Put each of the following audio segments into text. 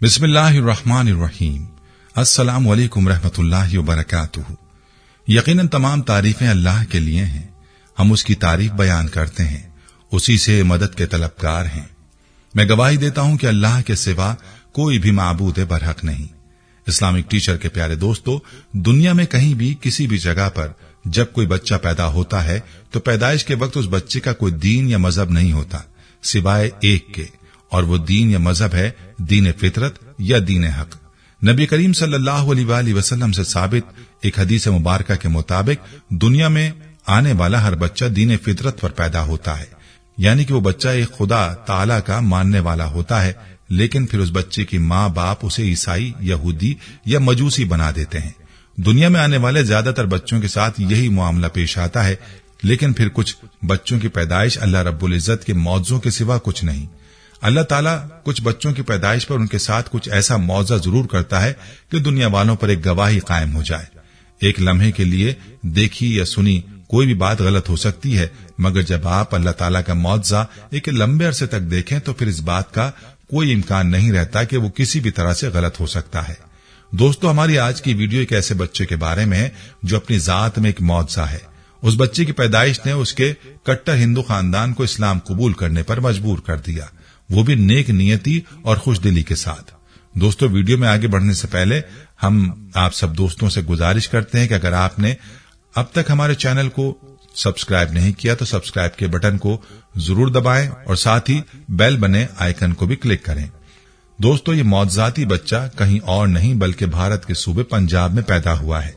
बिस्मिल्लाहिर्रहमानिर्रहीम। अस्सलामु अलैकुम रहमतुल्लाहि व बरकातुहू। यकीनन तमाम तारीफें अल्लाह के लिए हैं। हम उसकी तारीफ बयान करते हैं, उसी से मदद के तलबगार हैं। मैं गवाही देता हूं कि अल्लाह के सिवा कोई भी माबूद बरहक नहीं। इस्लामिक टीचर के प्यारे दोस्तों, दुनिया में कहीं भी किसी भी जगह पर जब कोई बच्चा पैदा होता है तो पैदाइश के वक्त उस बच्चे का कोई दीन या मजहब नहीं होता सिवाय एक के, और वो दीन या मजहब है दीन फितरत या दीन हक। नबी करीम सल्लल्लाहु अलैहि वसल्लम से साबित एक हदीस मुबारका के मुताबिक दुनिया में आने वाला हर बच्चा दीन फितरत पर पैदा होता है, यानी कि वो बच्चा एक खुदा ताला का मानने वाला होता है, लेकिन फिर उस बच्चे की माँ बाप उसे ईसाई, यहूदी या मजूसी बना देते हैं। दुनिया में आने वाले ज्यादातर बच्चों के साथ यही मामला पेश आता है, लेकिन फिर कुछ बच्चों की पैदाइश अल्लाह रब्बुल इज्जत के मौजों के सिवा कुछ नहीं। अल्लाह ताला कुछ बच्चों की पैदाइश पर उनके साथ कुछ ऐसा मौजा जरूर करता है कि दुनिया वालों पर एक गवाही कायम हो जाए। एक लम्हे के लिए देखी या सुनी कोई भी बात गलत हो सकती है, मगर जब आप अल्लाह ताला का मौजा एक लंबे अरसे तक देखें तो फिर इस बात का कोई इम्कान नहीं रहता कि वो किसी भी तरह से गलत हो सकता है। दोस्तों, हमारी आज की वीडियो एक ऐसे बच्चे के बारे में है जो अपनी जात में एक मौजा है। उस बच्चे की पैदाइश ने उसके कट्टर हिंदू खानदान को इस्लाम कबूल करने पर मजबूर कर दिया, वो भी नेक नियति और खुशदिली के साथ। दोस्तों, वीडियो में आगे बढ़ने से पहले हम आप सब दोस्तों से गुजारिश करते हैं कि अगर आपने अब तक हमारे चैनल को सब्सक्राइब नहीं किया तो सब्सक्राइब के बटन को जरूर दबाएं और साथ ही बेल बने आइकन को भी क्लिक करें। दोस्तों, ये मौजजाती बच्चा कहीं और नहीं बल्कि भारत के सूबे पंजाब में पैदा हुआ है।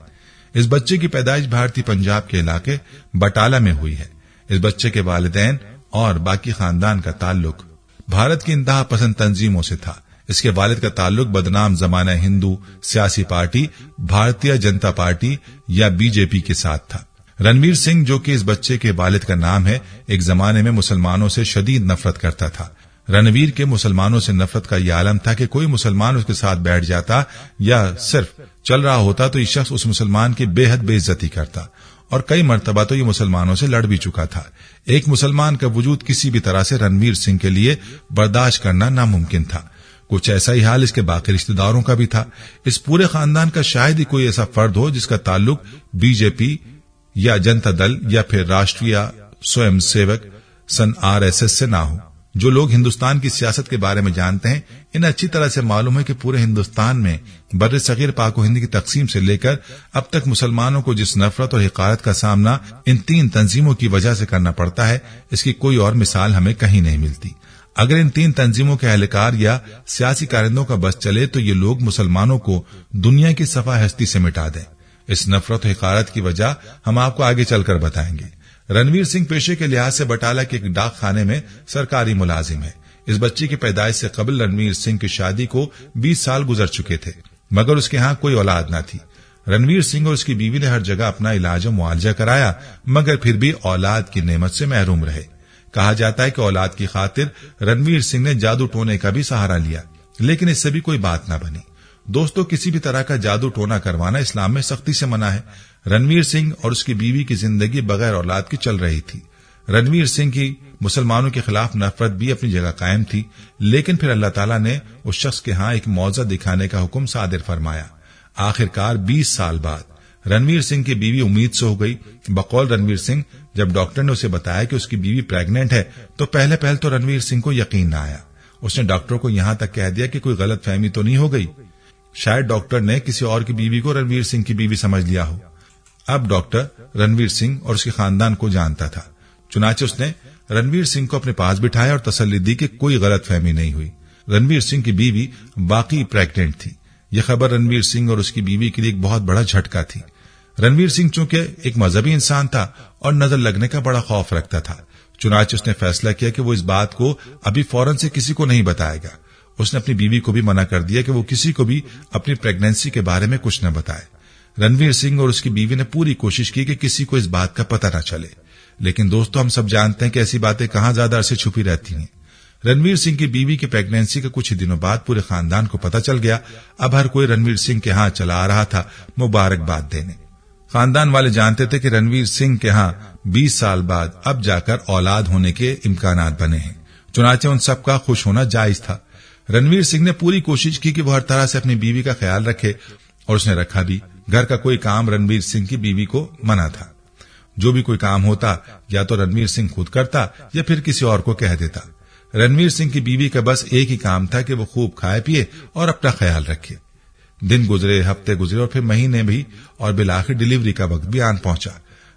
इस बच्चे की पैदाइश भारतीय पंजाब के इलाके बटाला में हुई है। इस बच्चे के वालिदैन और बाकी खानदान का ताल्लुक भारत की इंतहा पसंद तंजीमों से था। इसके वालिद का ताल्लुक बदनाम जमाना हिंदू सियासी पार्टी भारतीय जनता पार्टी या बीजेपी के साथ था। रणवीर सिंह, जो कि इस बच्चे के वालिद का नाम है, एक जमाने में मुसलमानों से शदीद नफरत करता था। रणवीर के मुसलमानों से नफरत का यह आलम था कि कोई मुसलमान उसके साथ बैठ जाता या सिर्फ चल रहा होता तो ये शख्स उस मुसलमान की बेहद बेइज्जती करता, और कई मर्तबा तो ये मुसलमानों से लड़ भी चुका था। एक मुसलमान का वजूद किसी भी तरह से रणवीर सिंह के लिए बर्दाश्त करना नामुमकिन था। कुछ ऐसा ही हाल इसके बाकी रिश्तेदारों का भी था। इस पूरे खानदान का शायद ही कोई ऐसा फर्द हो जिसका ताल्लुक बीजेपी या जनता दल या फिर राष्ट्रीय स्वयंसेवक सन RSS से ना हो। जो लोग हिंदुस्तान की सियासत के बारे में जानते हैं, इन्हें अच्छी तरह से मालूम है कि पूरे हिंदुस्तान में बर्र सगीर पाको हिंद की तकसीम से लेकर अब तक मुसलमानों को जिस नफरत और हिकारत का सामना इन तीन तंजीमों की वजह से करना पड़ता है, इसकी कोई और मिसाल हमें कहीं नहीं मिलती। अगर इन तीन तंजीमों के एहलकार या सियासी कारिंदों का बस चले तो ये लोग मुसलमानों को दुनिया की सफा हस्ती से मिटा दें। इस नफरत और हिकारत की वजह हम आपको आगे चलकर बताएंगे। रणवीर सिंह पेशे के लिहाज से बटाला के एक डाक खाने में सरकारी मुलाजिम है। इस बच्चे की पैदाइश से कबल रणवीर सिंह की शादी को 20 साल गुजर चुके थे, मगर उसके यहाँ कोई औलाद न थी। रणवीर सिंह और उसकी बीवी ने हर जगह अपना इलाज और मुआवजा कराया, मगर फिर भी औलाद की नेमत से महरूम रहे। कहा जाता है कि औलाद की खातिर रणवीर सिंह ने जादू टोने का भी सहारा लिया, लेकिन इससे भी कोई बात न बनी। दोस्तों, किसी भी तरह का जादू टोना करवाना इस्लाम में सख्ती से मना है। रणवीर सिंह और उसकी बीवी की जिंदगी बगैर औलाद की चल रही थी। रणवीर सिंह की मुसलमानों के खिलाफ नफरत भी अपनी जगह कायम थी, लेकिन फिर अल्लाह ताला ने उस शख्स के यहाँ एक मौजा दिखाने का हुक्म सादिर फरमाया। आखिरकार 20 साल बाद रणवीर सिंह की बीवी उम्मीद से हो गई। बकौल रणवीर सिंह, जब डॉक्टर ने उसे बताया कि उसकी बीवी प्रेग्नेंट है तो पहले तो रणवीर सिंह को यकीन न आया। उसने डॉक्टर को यहां तक कह दिया कि कोई गलत फहमी तो नहीं हो गई, शायद डॉक्टर ने किसी और की बीवी को रणवीर सिंह की बीवी समझ लिया हो। अब डॉक्टर रणवीर सिंह और उसके खानदान को जानता था, चुनाचे उसने रणवीर सिंह को अपने पास बिठाया और तसल्ली दी कि कोई गलत फहमी नहीं हुई। रणवीर सिंह की बीवी वाकई प्रेग्नेंट थी। यह खबर रणवीर सिंह और उसकी बीवी के लिए एक बहुत बड़ा झटका थी। रणवीर सिंह चूंकि एक मजहबी इंसान था और नजर लगने का बड़ा खौफ रखता था, चुनाचे उसने फैसला किया कि वो इस बात को अभी फौरन से किसी को नहीं बताएगा। उसने अपनी बीवी को भी मना कर दिया कि वो किसी को भी अपनी प्रेगनेंसी के बारे में कुछ न बताए। रणवीर सिंह और उसकी बीवी ने पूरी कोशिश की कि किसी को इस बात का पता न चले, लेकिन दोस्तों, हम सब जानते हैं कि ऐसी बातें कहां ज्यादा अरसे छुपी रहती हैं। रणवीर सिंह की बीवी की प्रेगनेंसी के कुछ ही दिनों बाद पूरे खानदान को पता चल गया। अब हर कोई रणवीर सिंह के यहाँ चला आ रहा था मुबारकबाद देने। खानदान वाले जानते थे कि रणवीर सिंह के यहाँ 20 साल बाद अब जाकर औलाद होने के इम्कानात बने हैं, चुनाचे उन सबका खुश होना जायज था। रणवीर सिंह ने पूरी कोशिश की कि वो हर तरह से अपनी बीवी का ख्याल रखे, और उसने रखा भी। घर का कोई काम रणवीर सिंह की बीवी को मना था। जो भी कोई काम होता या तो रणवीर सिंह खुद करता या फिर किसी और को कह देता। रणवीर सिंह की बीवी का बस एक ही काम था कि वो खूब खाए पिए और अपना ख्याल रखे। दिन गुजरे, हफ्ते गुजरे और फिर महीने भी, और बिलाखिर डिलीवरी का वक्त भी आन पहुंचा।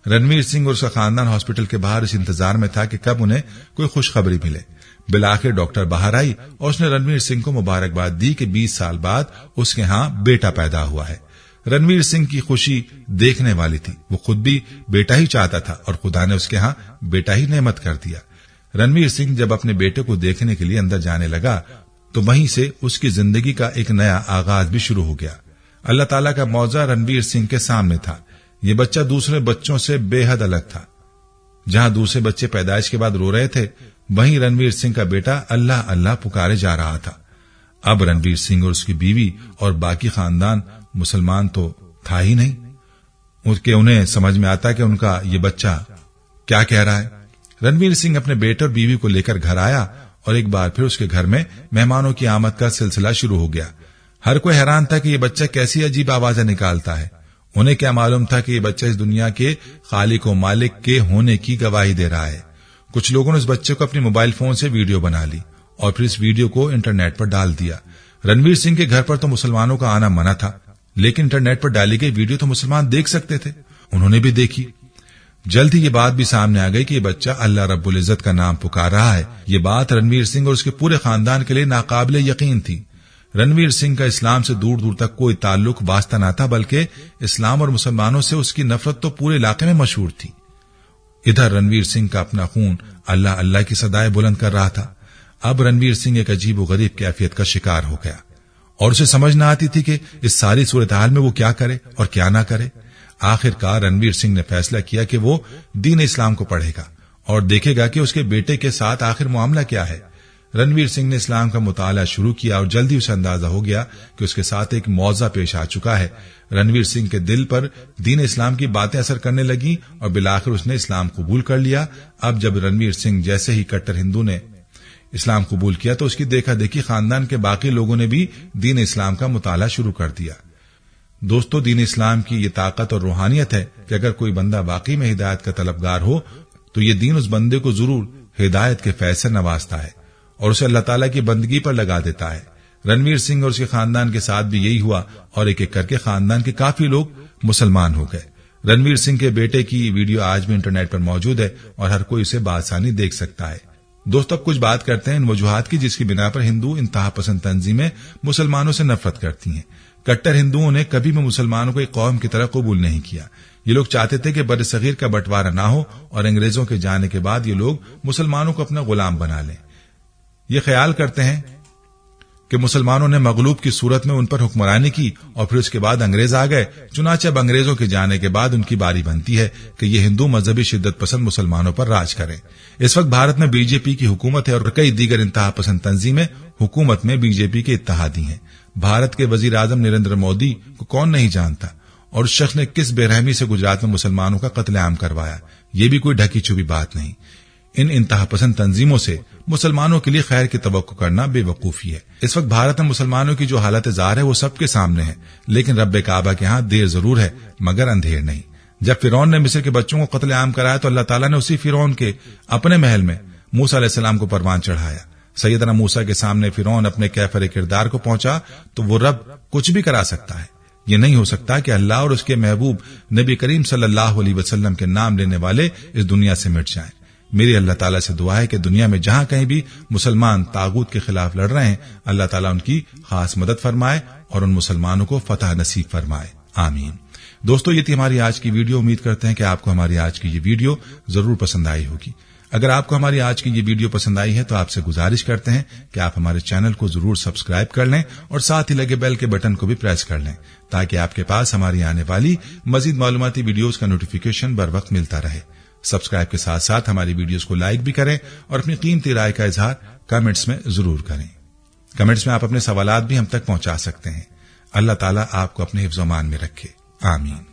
रणवीर सिंह और उसका खानदान हॉस्पिटल के बाहर इस इंतजार में था कि कब उन्हें कोई खुशखबरी मिले। बिलाखिर डॉक्टर बाहर आई और उसने रणवीर सिंह को मुबारकबाद दी कि 20 साल बाद उसके यहां बेटा पैदा हुआ है। रणवीर सिंह की खुशी देखने वाली थी। वो खुद भी बेटा ही चाहता था और खुदा ने उसके यहां बेटा ही नेमत कर दिया। रणवीर सिंह जब अपने बेटे को देखने के लिए अंदर जाने लगा तो वहीं से उसकी जिंदगी का एक नया आगाज भी शुरू हो गया। अल्लाह ताला का मौजा रणवीर सिंह के सामने था। ये बच्चा दूसरे बच्चों से बेहद अलग था। जहां दूसरे बच्चे पैदाइश के बाद रो रहे थे, वहीं रणवीर सिंह का बेटा अल्लाह अल्लाह पुकारे जा रहा था। अब रणवीर सिंह और उसकी बीवी और बाकी खानदान मुसलमान तो था ही नहीं। उन्हें समझ में आता कि उनका ये बच्चा क्या कह रहा है। रणवीर सिंह अपने बेटे और बीवी को लेकर घर आया और एक बार फिर उसके घर में मेहमानों की आमद का सिलसिला शुरू हो गया। हर कोई हैरान था कि ये बच्चा कैसी अजीब आवाजें निकालता है। उन्हें क्या मालूम था कि ये बच्चा इस दुनिया के खालिक व मालिक के होने की गवाही दे रहा है। कुछ लोगों ने इस बच्चे को अपने मोबाइल फोन से वीडियो बना ली और फिर इस वीडियो को इंटरनेट पर डाल दिया। रणवीर सिंह के घर पर तो मुसलमानों का आना मना था, लेकिन इंटरनेट पर डाली गई वीडियो तो मुसलमान देख सकते थे। उन्होंने भी देखी। जल्द ही ये बात भी सामने आ गई कि ये बच्चा अल्लाह रब्बुल इज्जत का नाम पुकार रहा है। ये बात रणवीर सिंह और उसके पूरे खानदान के लिए नाकाबिले यकीन थी। रणवीर सिंह का इस्लाम से दूर दूर तक कोई ताल्लुक वास्ता न था, बल्कि इस्लाम और मुसलमानों से उसकी नफरत तो पूरे इलाके में मशहूर थी। इधर रणवीर सिंह का अपना खून अल्लाह अल्लाह की सदाएं बुलंद कर रहा था। अब रणवीर सिंह एक अजीब व गरीब कैफियत का शिकार हो गया और उसे समझ न आती थी कि इस सारी सूरत हाल में वो क्या करे और क्या ना करे। आखिरकार रणवीर सिंह ने फैसला किया कि वो दीन इस्लाम को पढ़ेगा और देखेगा कि उसके बेटे के साथ आखिर मामला क्या है। रणवीर सिंह ने इस्लाम का मुताला शुरू किया और जल्दी उसे अंदाजा हो गया कि उसके साथ एक मौजा पेश आ चुका है। रणवीर सिंह के दिल पर दीन इस्लाम की बातें असर करने लगी और बिलाखिर उसने इस्लाम कबूल कर लिया। अब जब रणवीर सिंह जैसे ही कट्टर हिंदू ने इस्लाम कबूल किया तो उसकी देखा देखी खानदान के बाकी लोगों ने भी दीन इस्लाम का मुताला शुरू कर दिया। दोस्तों, दीन इस्लाम की ये ताकत और रूहानियत है कि अगर कोई बंदा वाकई में हिदायत का तलबगार हो तो ये दीन उस बंदे को जरूर हिदायत के फैज़ से नवाजता है और उसे अल्लाह ताला की बंदगी पर लगा देता है। रणवीर सिंह और उसके खानदान के साथ भी यही हुआ और एक एक करके खानदान के काफी लोग मुसलमान हो गए। रणवीर सिंह के बेटे की वीडियो आज भी इंटरनेट पर मौजूद है और हर कोई उसे बासानी देख सकता है। दोस्तों, अब कुछ बात करते हैं इन वजूहात की जिसकी बिना पर हिंदू इंतहा पसंद तंजीमें मुसलमानों से नफरत करती हैं। कट्टर हिंदुओं ने कभी भी मुसलमानों को एक कौम की तरह कबूल नहीं किया। ये लोग चाहते थे कि बरसगीर का बंटवारा ना हो और अंग्रेजों के जाने के बाद ये लोग मुसलमानों को अपना गुलाम बना लें। ये ख्याल करते हैं कि मुसलमानों ने मगलूब की सूरत में उन पर हुक्मरानी की और फिर उसके बाद अंग्रेज आ गए। चुनाचे अब अंग्रेजों के जाने के बाद उनकी बारी बनती है कि ये हिंदू मजहबी शिद्दत पसंद मुसलमानों पर राज करें। इस वक्त भारत में बीजेपी की हुकूमत है और कई दीगर इंतहा पसंद तंजीमें हुकूमत में बीजेपी के इत्तेहादी हैं। भारत के वजीर आजम नरेंद्र मोदी को कौन नहीं जानता और उस शख्स ने किस बेरहमी से गुजरात में मुसलमानों का कत्लेआम करवाया। ये भी कोई ढकी छुपी बात नहीं। इन इंतहा पसंद तंजीमों से मुसलमानों के लिए खैर की तवक्को करना बेवकूफी है। इस वक्त भारत में मुसलमानों की जो हालत जार है वो सबके सामने है, लेकिन रब्बे काबा के यहाँ देर जरूर है मगर अंधेर नहीं। जब फिरौन ने मिस्र के बच्चों को कत्लेआम कराया तो अल्लाह ताला ने उसी फिरौन के अपने महल में मूसा अलैहिस्सलाम को परवान चढ़ाया। सैयदना मूसा के सामने फिरौन अपने कैफर किरदार को पहुंचा तो वो रब कुछ भी करा सकता है। ये नहीं हो सकता कि अल्लाह और उसके महबूब नबी करीम सल्लल्लाहु अलैहि वसल्लम के नाम लेने वाले इस दुनिया से मिट जाएं। मेरी अल्लाह ताला से दुआ है कि दुनिया में जहां कहीं भी मुसलमान तागूत के खिलाफ लड़ रहे हैं, अल्लाह ताला उनकी खास मदद फरमाए और उन मुसलमानों को फतह नसीब फरमाए। आमीन। दोस्तों, ये थी हमारी आज की वीडियो। उम्मीद करते हैं कि आपको हमारी आज की ये वीडियो जरूर पसंद आई होगी। अगर आपको हमारी आज की ये वीडियो पसंद आई है तो आपसे गुजारिश करते हैं कि आप हमारे चैनल को जरूर सब्सक्राइब कर लें और साथ ही लगे बेल के बटन को भी प्रेस कर लें ताकि आपके पास हमारी आने वाली मजीद मालूमाती वीडियोस का नोटिफिकेशन बर वक्त मिलता रहे। सब्सक्राइब के साथ साथ हमारी वीडियोस को लाइक भी करें और अपनी कीमती राय का इजहार कमेंट्स में जरूर करें। कमेंट्स में आप अपने सवालात भी हम तक पहुंचा सकते हैं। अल्लाह ताला आपको अपने हिफ्ज़-ओ-मान में रखे। आमीन।